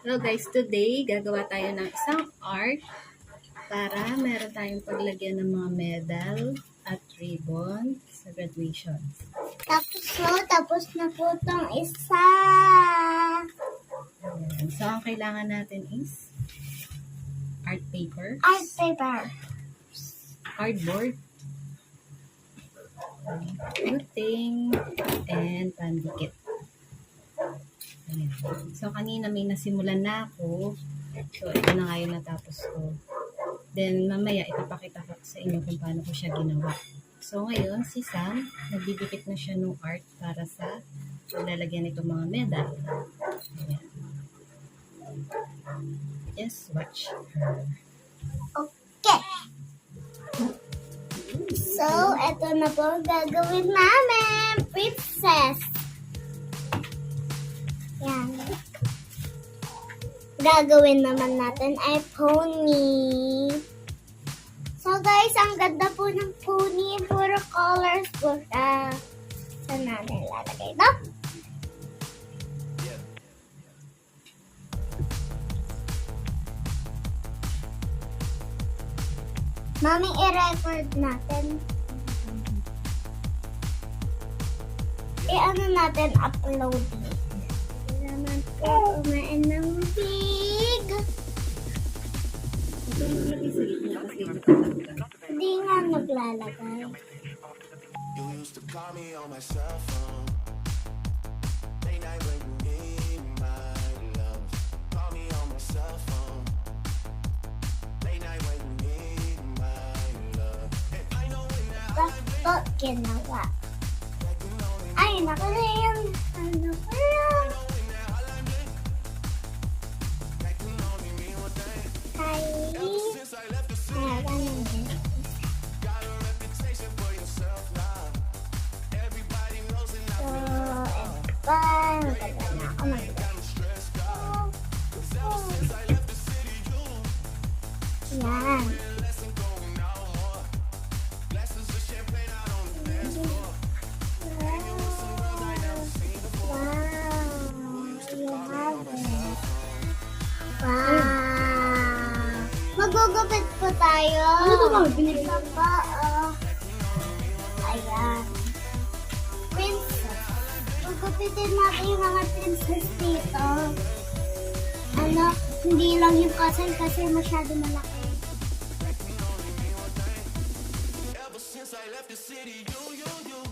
Hello guys, today gagawa tayo ng isang art para meron tayong paglagyan ng mga medal at ribbon sa graduation. Tapos na po itong isa. Ayan. So, ang kailangan natin is art paper, Art paper. cardboard, puting, and pandikit. Ayan. So, kanina may nasimulan na ako. So, ito na nga yung natapos ko. Then, mamaya, ipapakita ko sa inyo kung paano ko siya ginawa. So, ngayon, si Sam, nagdidikit na siya ng art para sa lalagyan nitong mga medal. Ayan. Just watch her. Okay. So, ito na po ang gagawin namin. Princess. Yan. Gagawin naman natin ay pony. So, guys, ang ganda po ng pony. Puro colors po siya. Saan natin lalagay ito? Mami, i-record natin. I-ano natin, upload. Hindi naman po kumain ng big. Hindi nga naglalagay. You used to call me on my cell phone. Late night when you need my love. Call me on my cell phone. Late night when you need my love. And I know when that Ba't ginawa? Ay, nakalayan. Ano pa yan? Hi. since I left the city, Ay, ganun din. got a reputation for yourself now. Everybody knows and So, eto pa. Matagal na ako I'm stressed out. Cause ever since I left the city, you Yan. lesson going out more. Glasses of champagne out on the dance floor. Wow! Magugupit po tayo. Ano ito ba? Binigyan pa. Ayan. Princess. Gugupitin natin yung mga princess dito. Ano, hindi lang yung kasal kasi masyado malaki. Ever since I left the city, you.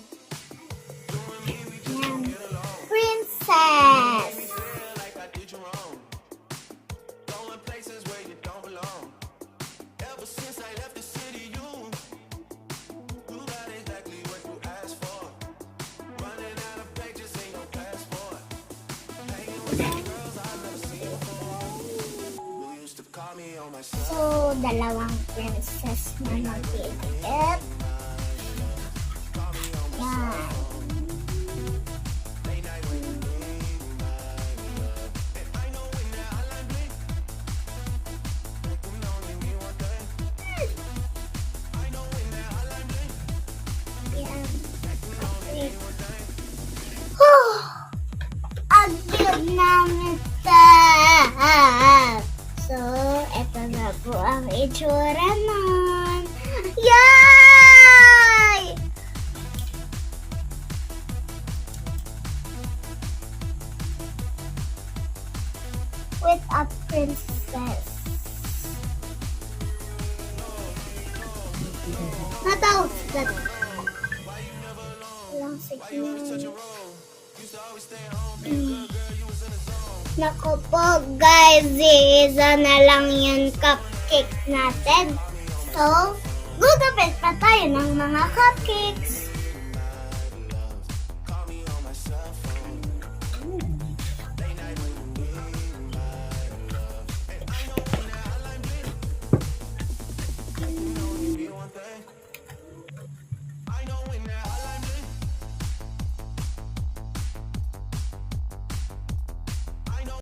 Ayan. Princess. Feel like I did you wrong. Going places where you don't belong. Ever since I left the city, you got exactly what you asked for. Running out of pages in your passport. Hanging with some girls I've never seen before. You used to call me on my cell. So, dalawang princess na mag-iikit. Yan. Yan. Ang cute namin ito. So, eto na po ang itsura nun. Yay! With a princess. Natawag ka. Walang signal. Naku po guys, isa na lang yung cupcake natin. So, gugupit pa tayo ng mga cupcakes.